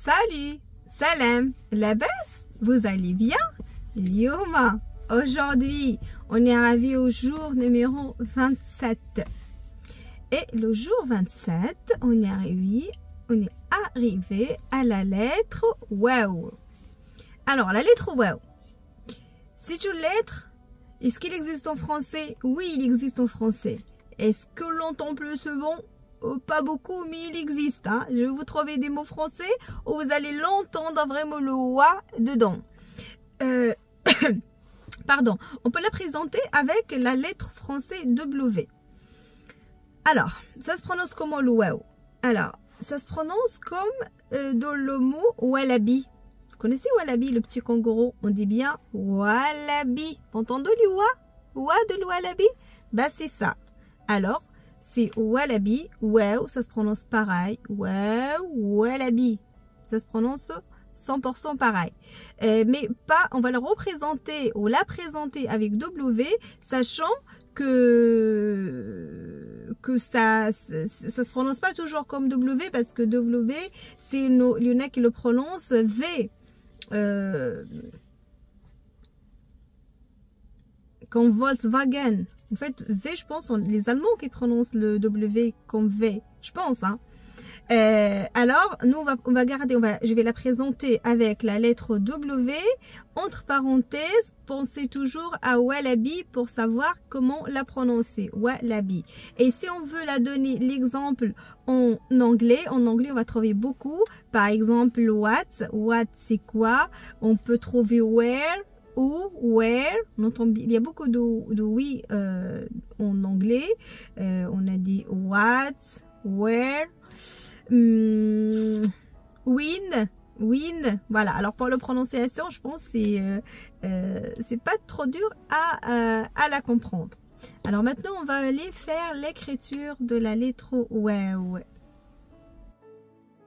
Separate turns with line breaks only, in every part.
Salut, salam, labas, vous allez bien? Yoma, aujourd'hui, on est arrivé au jour numéro 27. Et le jour 27, on est arrivé à la lettre waouh. Alors, la lettre waouh, c'est une lettre. Est-ce qu'il existe en français? Oui, il existe en français. Est-ce que l'on entend plus souvent? Pas beaucoup, mais il existe. Hein. Je vais vous trouver des mots français où vous allez l'entendre vraiment le wa dedans. Pardon. On peut la présenter avec la lettre française W. Alors, ça se prononce comment le waouh? Alors, ça se prononce comme dans le mot wallaby. Vous connaissez wallaby, le petit kangourou? On dit bien wallaby. Vous entendez le wa? Wa de le wallaby? Bah, c'est ça. Alors, c'est wallaby, wow, ça se prononce pareil, wow, wallaby, ça se prononce 100% pareil. Mais pas, on va le représenter ou la présenter avec W, sachant que ça se prononce pas toujours comme W, parce que W, c'est il y en a qui le prononcent V. Comme Volkswagen. En fait, V, je pense, les Allemands qui prononcent le W comme V, je pense. Hein. Alors, nous, on va garder, je vais la présenter avec la lettre W. Entre parenthèses, pensez toujours à wallaby pour savoir comment la prononcer. Wallaby. Et si on veut la donner l'exemple en anglais, on va trouver beaucoup. Par exemple, what c'est quoi? On peut trouver where. Ou where, on entend, il y a beaucoup de oui en anglais. On a dit what, where, when. Voilà. Alors pour la prononciation, je pense que c'est pas trop dur à la comprendre. Alors maintenant, on va aller faire l'écriture de la lettre wow.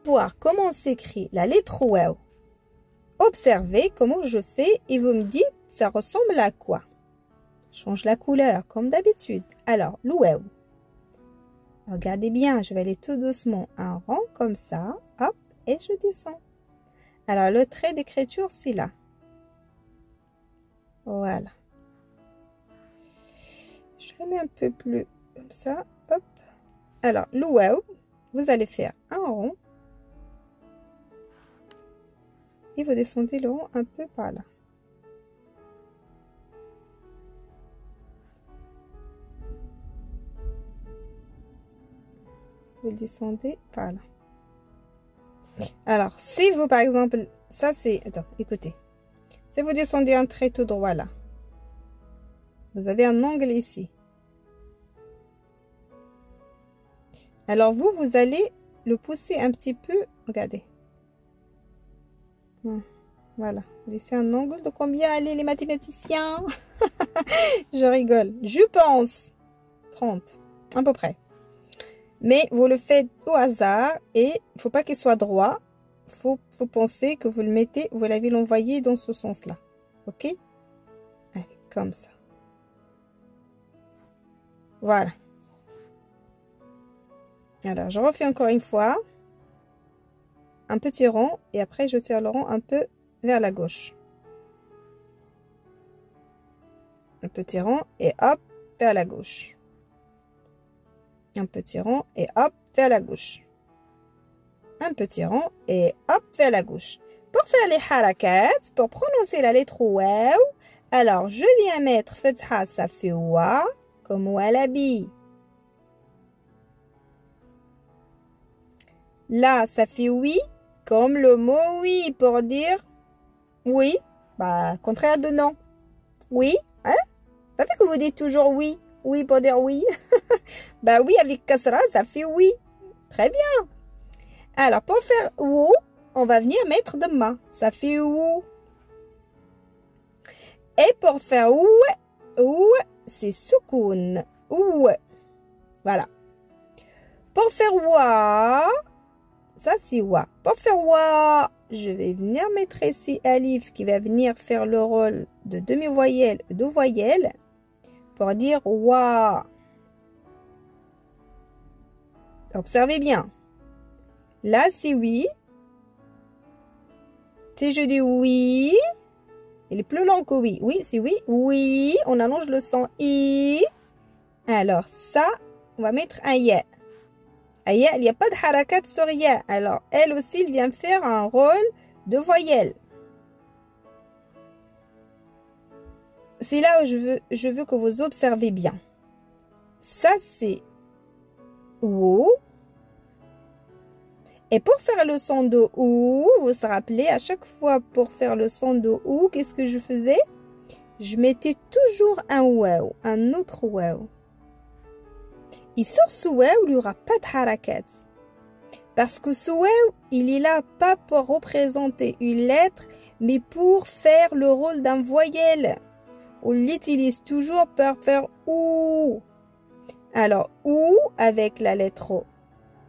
Voir comment s'écrit la lettre wow. Observez comment je fais et vous me dites ça ressemble à quoi. Change la couleur comme d'habitude. Alors, le wow. Regardez bien, je vais aller tout doucement un rond comme ça. Hop, et je descends. Alors, le trait d'écriture, c'est là. Voilà. Je le mets un peu plus comme ça. Hop. Alors, le wow, vous allez faire un rond. Et vous descendez le rond un peu par là. Vous le descendez par là. Alors, si vous, par exemple, ça c'est... Attends, écoutez. Si vous descendez un trait tout droit là, vous avez un angle ici. Alors, vous allez le pousser un petit peu. Regardez. Voilà, laissez un angle de combien? Allez les mathématiciens. Je rigole, je pense 30 à peu près, mais vous le faites au hasard et il faut pas qu'il soit droit. Faut penser que vous le mettez, vous l'avez l'envoyer dans ce sens là, ok? Allez, comme ça, voilà. Alors je refais encore une fois un petit rond et après je tire le rond un peu vers la gauche. Un petit rond et hop vers la gauche. Un petit rond et hop vers la gauche. Un petit rond et hop vers la gauche. Pour faire les harakat, pour prononcer la lettre waouh, alors je viens mettre fatha, ça fait wa comme wallaby. Là, ça fait oui. Comme le mot oui pour dire oui, bah contraire de non. Oui, hein? Ça fait que vous dites toujours oui, oui pour dire oui. Bah oui, avec kasra, ça fait oui. Très bien. Alors pour faire ou, on va venir mettre de ma. Ça fait ou. Et pour faire ou, c'est soukoun. Ou. Voilà. Pour faire wa. Ça, c'est wa. Pour faire wa, je vais venir mettre ici alif qui va venir faire le rôle de demi-voyelle, de voyelle, pour dire wa. Observez bien. Là, c'est oui. Si je dis oui, il est plus long que oui. Oui, c'est oui. Oui, on allonge le son i. Alors ça, on va mettre un ya. Un ya, il n'y a pas de harakat sur ya. Alors elle aussi, il vient faire un rôle de voyelle. C'est là où je veux que vous observez bien. Ça, c'est ou. Et pour faire le son de ou, vous vous rappelez, à chaque fois pour faire le son de ou, qu'est-ce que je faisais? Je mettais toujours un waouh, un autre waouh. Et sur ce waouh, il n'y aura pas de harakat. Parce que ce waouh, il est là pas pour représenter une lettre, mais pour faire le rôle d'un voyelle. On l'utilise toujours pour faire ou. Alors, ou avec la lettre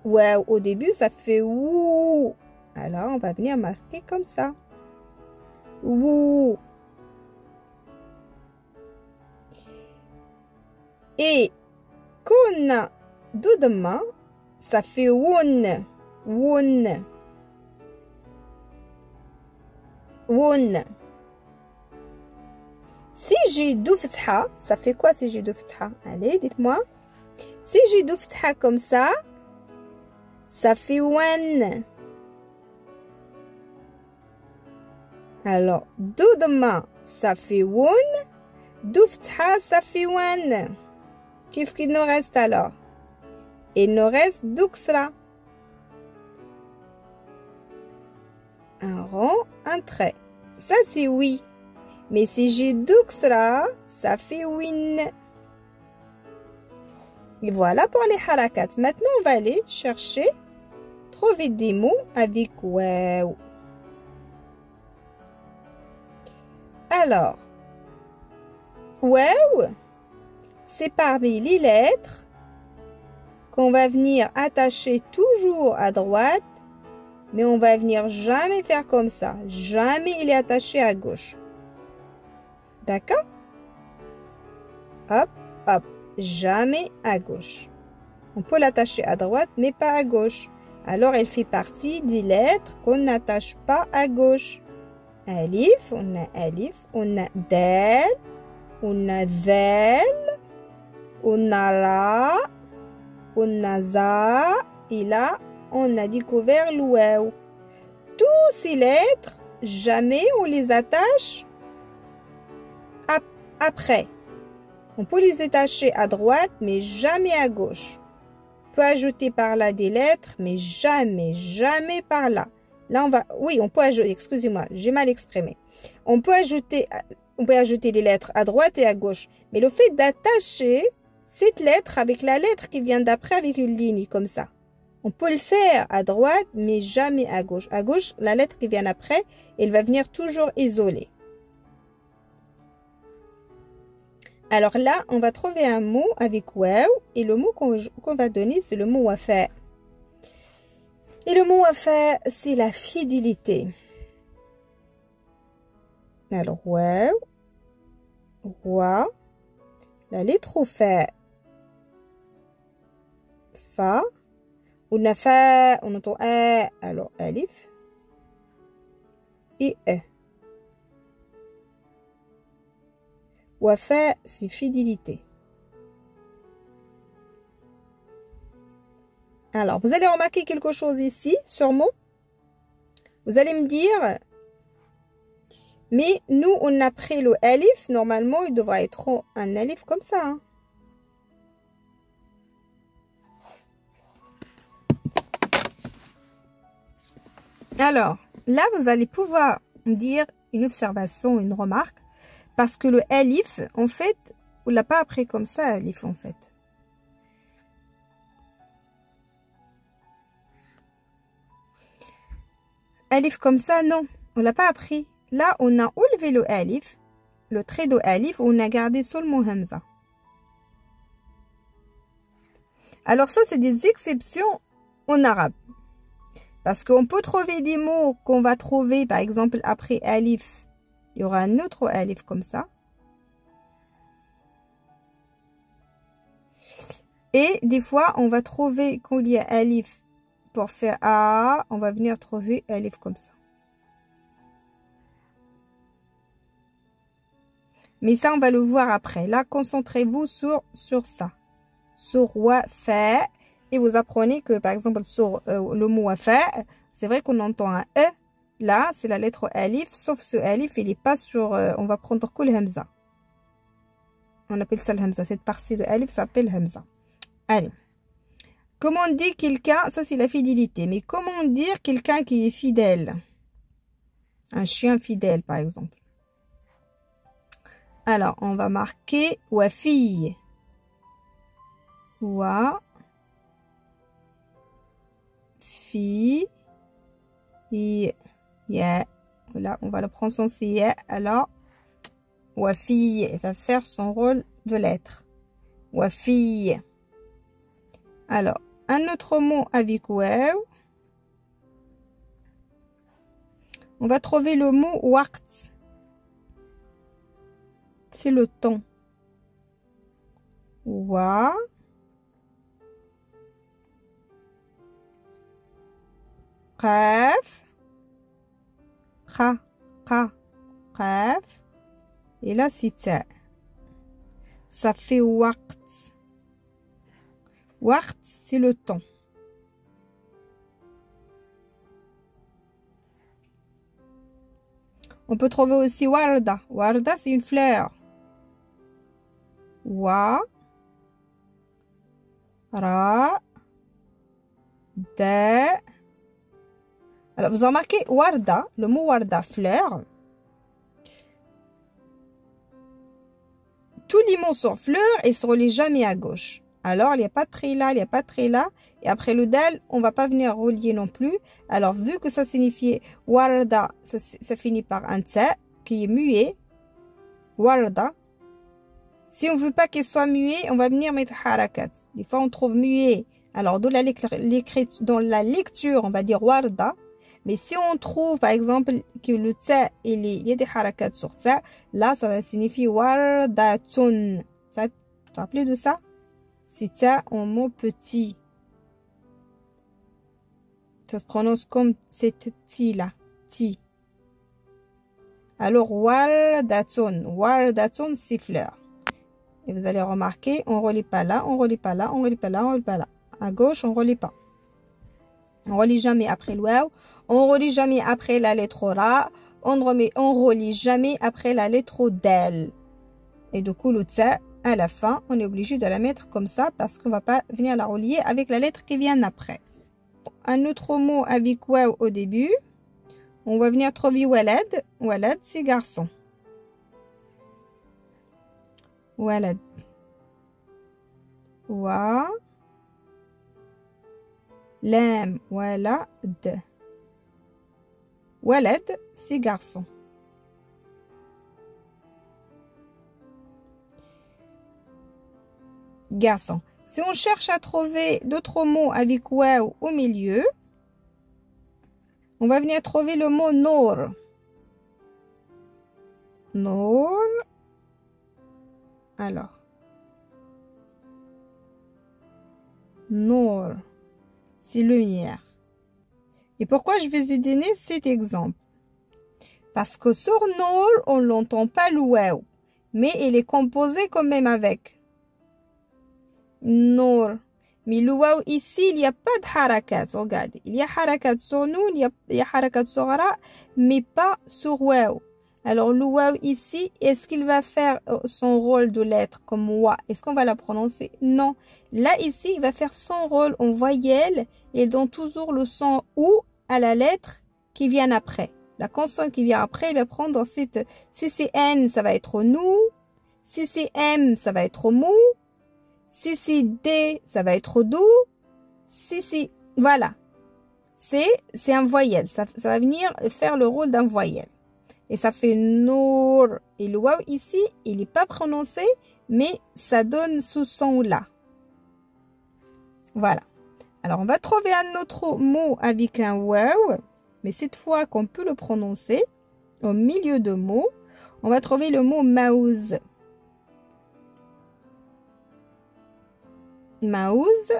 waouh au début, ça fait ou. Alors, on va venir marquer comme ça. Ou. Et qu'on a deux mains, ça fait wun. Wun. Wun. Si j'ai deux fatha, ça fait quoi si j'ai deux fatha? Allez, dites-moi. Si j'ai deux fatha comme ça fait wan. Alors, deux de main, ça fait wun. Deux fatha, ça fait wan. Qu'est-ce qu'il nous reste alors? Il nous reste deux ksra. Un rond, un trait. Ça, c'est oui. Mais si j'ai deux ksra, ça fait win. Et voilà pour les harakats. Maintenant, on va aller chercher, trouver des mots avec waouh. Alors, waouh, c'est parmi les lettres qu'on va venir attacher toujours à droite, mais on va venir jamais faire comme ça. Jamais il est attaché à gauche. D'accord? Hop, hop. Jamais à gauche. On peut l'attacher à droite, mais pas à gauche. Alors, elle fait partie des lettres qu'on n'attache pas à gauche. Alif, on a dal, on a zal, on a ra, on a za, et là, on a découvert le waouh. Tous ces lettres, jamais on les attache après. On peut les attacher à droite, mais jamais à gauche. On peut ajouter par là des lettres, mais jamais par là. Là, on va... Oui, on peut ajouter... Excusez-moi, j'ai mal exprimé. On peut ajouter les lettres à droite et à gauche. Mais le fait d'attacher cette lettre avec la lettre qui vient d'après avec une ligne comme ça. On peut le faire à droite, mais jamais à gauche. À gauche, la lettre qui vient après, elle va venir toujours isolée. Alors là, on va trouver un mot avec waouh et le mot qu'on va donner, c'est le mot wafa. Et le mot wafa, c'est la fidélité. Alors waouh, wa, la lettre fa, fa, on a fa, on entend a, alors alif et e. Wafa, c'est fidélité. Alors, vous allez remarquer quelque chose ici, sûrement. Vous allez me dire, mais nous, on a pris le alif. Normalement, il devrait être un alif comme ça. Hein. Alors, là, vous allez pouvoir me dire une observation, une remarque. Parce que le alif, en fait, on ne l'a pas appris comme ça, alif, en fait. Alif comme ça, non. On ne l'a pas appris. Là, on a enlevé le alif, le trait de alif, on a gardé seulement hamza. Alors ça, c'est des exceptions en arabe. Parce qu'on peut trouver des mots qu'on va trouver, par exemple, après alif. Il y aura un autre alif comme ça. Et des fois, on va trouver qu'il y a alif pour faire A. On va venir trouver alif comme ça. Mais ça, on va le voir après. Là, concentrez-vous sur ça. Sur wafa. Et vous apprenez que, par exemple, sur le mot wafa, c'est vrai qu'on entend un E. Là, c'est la lettre alif. Sauf ce alif, il n'est pas sur... on va prendre que le hamza. On appelle ça le hamza. Cette partie de alif s'appelle hamza. Allez. Comment on dit quelqu'un... Ça, c'est la fidélité. Mais comment dire quelqu'un qui est fidèle? Un chien fidèle, par exemple. Alors, on va marquer wafi. Wa. Fi. Ya. Là, on va le prononcer ya. Alors, wafi. Elle va faire son rôle de lettre. Wafi. Alors, un autre mot avec waw. On va trouver le mot waqt. C'est le temps. Wa. Qaf. Kha. Kha. Qaf. Et là, c'est ça. Ça fait waqt. Waqt, c'est le temps. On peut trouver aussi warda. Warda, c'est une fleur. Wa. Ra. Da. Alors, vous remarquez, warda, le mot warda, fleur. Tous les mots sur fleur, ils ne se relient jamais à gauche. Alors, il n'y a pas de trait là, il n'y a pas de trait là. Et après le dal, on ne va pas venir relier non plus. Alors, vu que ça signifie warda, ça finit par un tsa qui est muet. Warda. Si on ne veut pas qu'il soit muet, on va venir mettre harakat. Des fois, on trouve muet. Alors, dans la lecture, on va dire warda. Mais si on trouve, par exemple, que le tsa, il y a des harakat sur tsa, là, ça va signifier wardatun. Ça, tu te rappelles de ça? C'est ça en mot petit. Ça se prononce comme cette ti là. Ti. Alors, wardatun. Wardatun, c'est fleur. Et vous allez remarquer, on ne relie pas là, on ne relie pas là, on ne relie pas là, on ne relie pas là. À gauche, on ne relie pas. On ne relie jamais après le waw. On ne relie jamais après la lettre ra. On ne relie jamais après la lettre dal. Et du coup, le tsa, à la fin, on est obligé de la mettre comme ça parce qu'on ne va pas venir la relier avec la lettre qui vient après. Un autre mot avec waw au début. On va venir trouver walad. Walad, c'est garçon. Walad. Wa. Lam. Walad. Walad, c'est garçon. Garçon. Si on cherche à trouver d'autres mots avec waw au milieu, on va venir trouver le mot nour. Nour. Alors. Nour. C'est lumière. Et pourquoi je vais vous donner cet exemple? Parce que sur nour, on ne l'entend pas le waw. Mais il est composé quand même avec. Nour. Mais le waw ici, il n'y a pas de harakat. Regardez. Il y a harakat sur nous, il y a harakat sur ra, mais pas sur waw. Alors le waw ici, est-ce qu'il va faire son rôle de lettre comme wa? Est-ce qu'on va la prononcer? Non. Là ici, il va faire son rôle en voyelle et donne toujours le son ou à la lettre qui vient après. La consonne qui vient après, il va prendre cette... Si c'est N, ça va être nous. Si c'est M, ça va être mou. Si c'est D, ça va être doux. Si c'est... Voilà. C'est un voyelle. Ça va venir faire le rôle d'un voyelle. Et ça fait nour. Et le waw ici, il n'est pas prononcé, mais ça donne ce son-là. Voilà. Alors, on va trouver un autre mot avec un waw. Mais cette fois qu'on peut le prononcer, au milieu de mots, on va trouver le mot maouz. Maouz.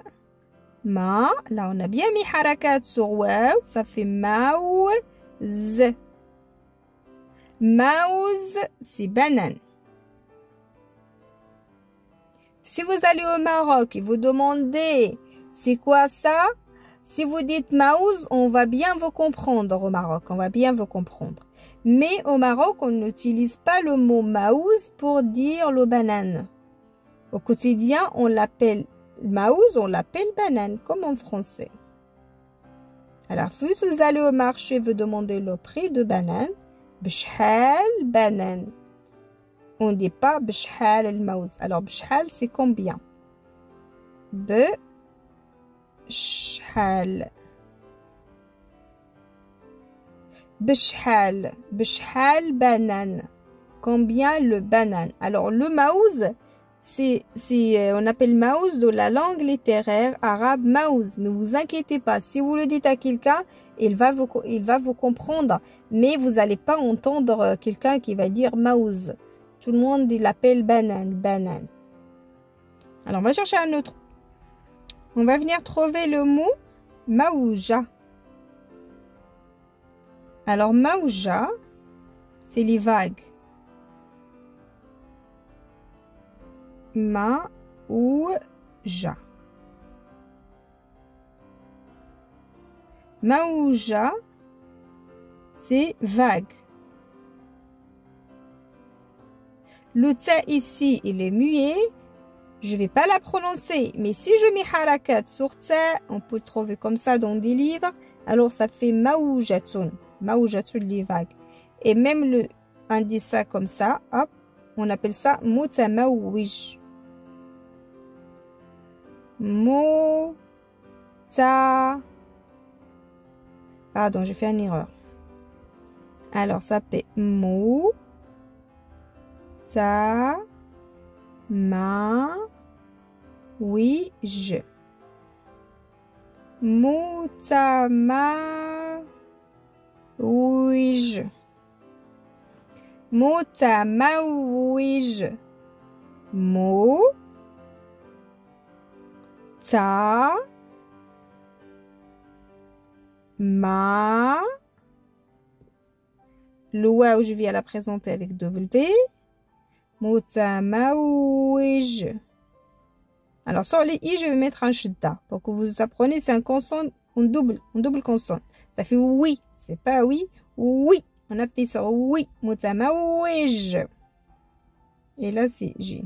Ma. Là, on a bien mis harakat sur waw. Ça fait maouz. Maouz, c'est banane. si vous allez au Maroc et vous demandez c'est quoi ça, si vous dites maouz, on va bien vous comprendre au Maroc, on va bien vous comprendre. Mais au Maroc, on n'utilise pas le mot maouz pour dire le banane. Au quotidien, on l'appelle maouz, on l'appelle banane, comme en français. Alors, si vous allez au marché, vous demandez le prix de banane, b'shhal banane. On ne dit pas b'shhal el maouz. Alors, b'shhal, c'est combien? B'shhal. B'shhal. B'shhal banane. Combien le banane? Alors, le maouz, on appelle maouz de la langue littéraire arabe maouz. Ne vous inquiétez pas. Si vous le dites à quelqu'un, il va vous comprendre. Mais vous n'allez pas entendre quelqu'un qui va dire maouz. Tout le monde l'appelle banane, banane. Alors, on va chercher un autre. On va venir trouver le mot maouja. Alors, maouja, c'est les vagues. Maouja. Maouja, c'est vague. Le ta ici, il est muet. Je ne vais pas la prononcer. Mais si je mets harakat sur ta, on peut le trouver comme ça dans des livres. Alors, ça fait maoujatoun. Maoujatoun, les vagues. Et même on dit ça comme ça. Hop, on appelle ça mutamaouij. Pardon, j'ai fait une erreur. Alors, ça fait mutamaouij. Mutamaouij. Mutamaouij. Le waouh, je viens la présenter avec W. Mutamaouij. Alors, sur les i, je vais mettre un shidda. Pour que vous appreniez, c'est un consonne, un double consonne. Ça fait oui. C'est pas oui. Oui. On appuie sur oui. Mutamaouij. Et là, c'est J.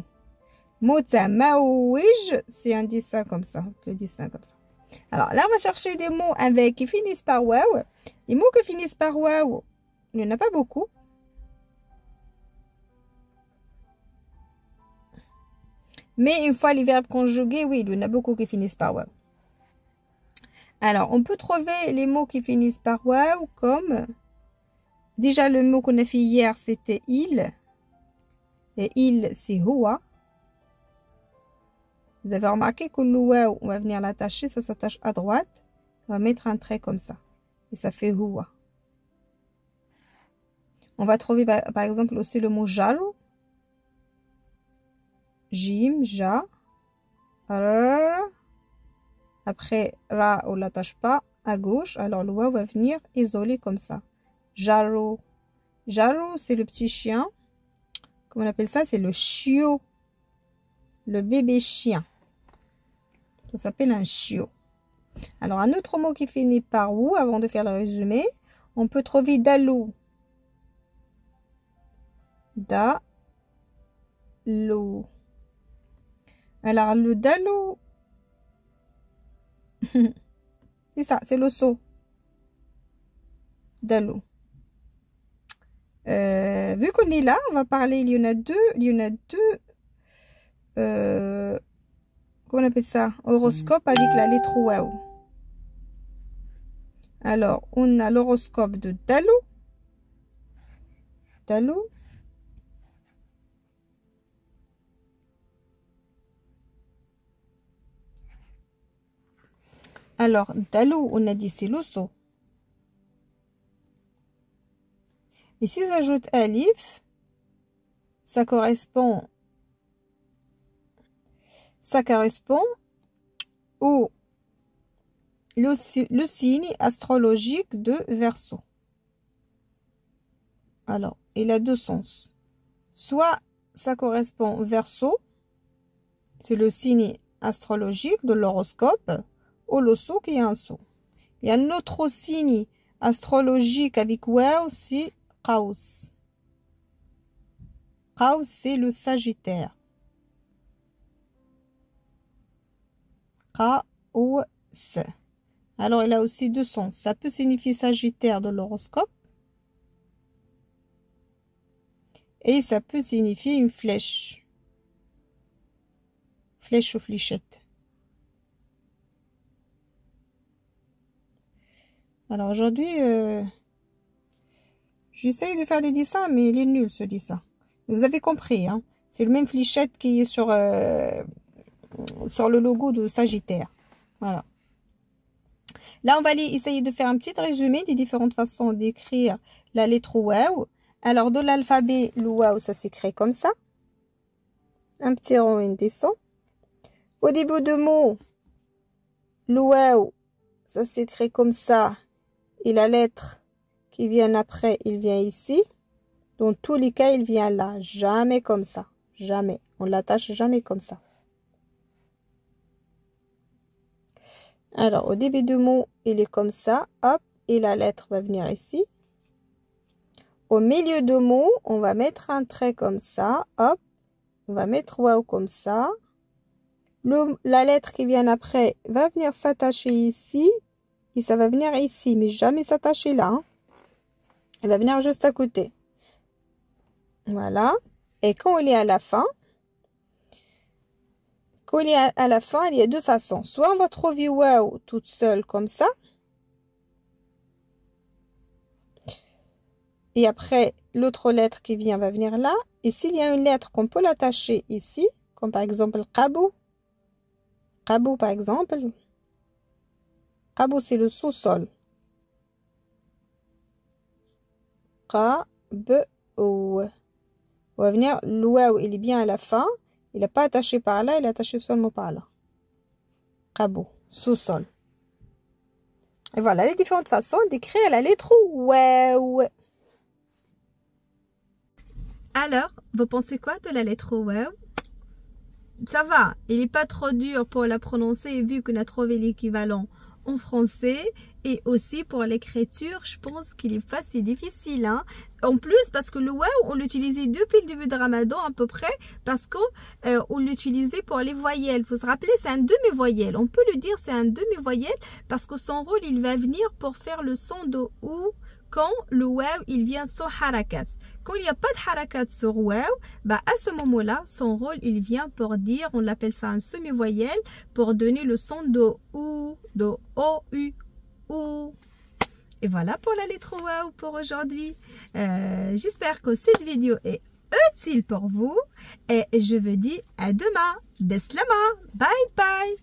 Mutamaouij, c'est un dessin comme ça. Le dessin comme ça. Alors, là, on va chercher des mots qui finissent par waouh. Les mots qui finissent par waouh, il n'y en a pas beaucoup. Mais une fois les verbes conjugués, oui, il y en a beaucoup qui finissent par waouh. Alors, on peut trouver les mots qui finissent par waouh comme... Déjà, le mot qu'on a fait hier, c'était il. Et il, c'est huwa. Vous avez remarqué que le waouh, on va venir l'attacher, ça s'attache à droite. On va mettre un trait comme ça. Et ça fait huwa. On va trouver par exemple aussi le mot jalo. Jim, ja. Ra. Après, ra, on ne l'attache pas à gauche. Alors, le waouh va venir isolé comme ça. Jaro. Jaro, c'est le petit chien. Comment on appelle ça? C'est le chiot. Le bébé chien. Ça s'appelle un chiot. Alors, un autre mot qui finit par ou, avant de faire le résumé, on peut trouver dalou. Dalou. Alors, le dalou, c'est ça, c'est le seau. Dalou. Vu qu'on est là, on va parler, il y en a deux, comment on appelle ça? Horoscope avec la lettre waouh. Alors, on a l'horoscope de Dalou. Dalou. Alors, Dalou, on a dit c'est l'osso. Et si j'ajoute alif, ça correspond au le signe astrologique de Verseau. Alors, il a deux sens. Soit ça correspond au Verseau, c'est le signe astrologique de l'horoscope, ou le saut qui est un saut. Il y a un autre signe astrologique avec Waouh, c'est Qaus. Qaus, c'est le Sagittaire. Qaus. Alors, il a aussi deux sens. Ça peut signifier Sagittaire de l'horoscope. Et ça peut signifier une flèche. Flèche ou fléchette. Alors aujourd'hui, j'essaye de faire des dessins, mais il est nul ce dessin. Vous avez compris, hein? C'est le même fléchette qui est sur le logo de Sagittaire. Voilà. Là, on va essayer de faire un petit résumé des différentes façons d'écrire la lettre Waouh. Alors, de l'alphabet, le Waouh, ça s'écrit comme ça. Un petit rond et un descend. Au début de mot, le Waouh, ça s'écrit comme ça. Et la lettre qui vient après, il vient ici. Dans tous les cas, il vient là. Jamais comme ça. Jamais. On l'attache jamais comme ça. Alors, au début de mot, il est comme ça. Hop. Et la lettre va venir ici. Au milieu de mot, on va mettre un trait comme ça. Hop. On va mettre Waouh comme ça. La lettre qui vient après va venir s'attacher ici. Et ça va venir ici, mais jamais s'attacher là. Hein. Elle va venir juste à côté. Voilà. Et quand il est à la fin, il y a deux façons. Soit on va trouver Waouh toute seule comme ça. Et après, l'autre lettre qui vient va venir là. Et s'il y a une lettre qu'on peut l'attacher ici, comme par exemple Qabou. Qabou par exemple. Qabou, c'est le sous-sol. Qabou. On va venir, le Waouh, il est bien à la fin. Il n'est pas attaché par là, il est attaché seulement par là. Qabou, sous-sol. Et voilà les différentes façons d'écrire la lettre Waouh. Alors, vous pensez quoi de la lettre Waouh? Ça va, il n'est pas trop dur pour la prononcer vu qu'on a trouvé l'équivalent en français, et aussi pour l'écriture, je pense qu'il n'est pas si difficile. Hein. En plus, parce que le Waouh, on l'utilisait depuis le début de Ramadan à peu près, parce qu'on l'utilisait pour les voyelles. Il faut se rappeler, c'est un demi-voyelle. On peut le dire, c'est un demi-voyelle, parce que son rôle, il va venir pour faire le son de OU, quand le Waouh, il vient sans harakat. Quand il n'y a pas de harakat sur Waouh, bah à ce moment-là, son rôle, il vient pour dire, on l'appelle ça un semi-voyelle, pour donner le son de OU, de OU, OU. Et voilà pour la lettre Waouh pour aujourd'hui. J'espère que cette vidéo est utile pour vous. Et je vous dis à demain. Beslama. Bye bye.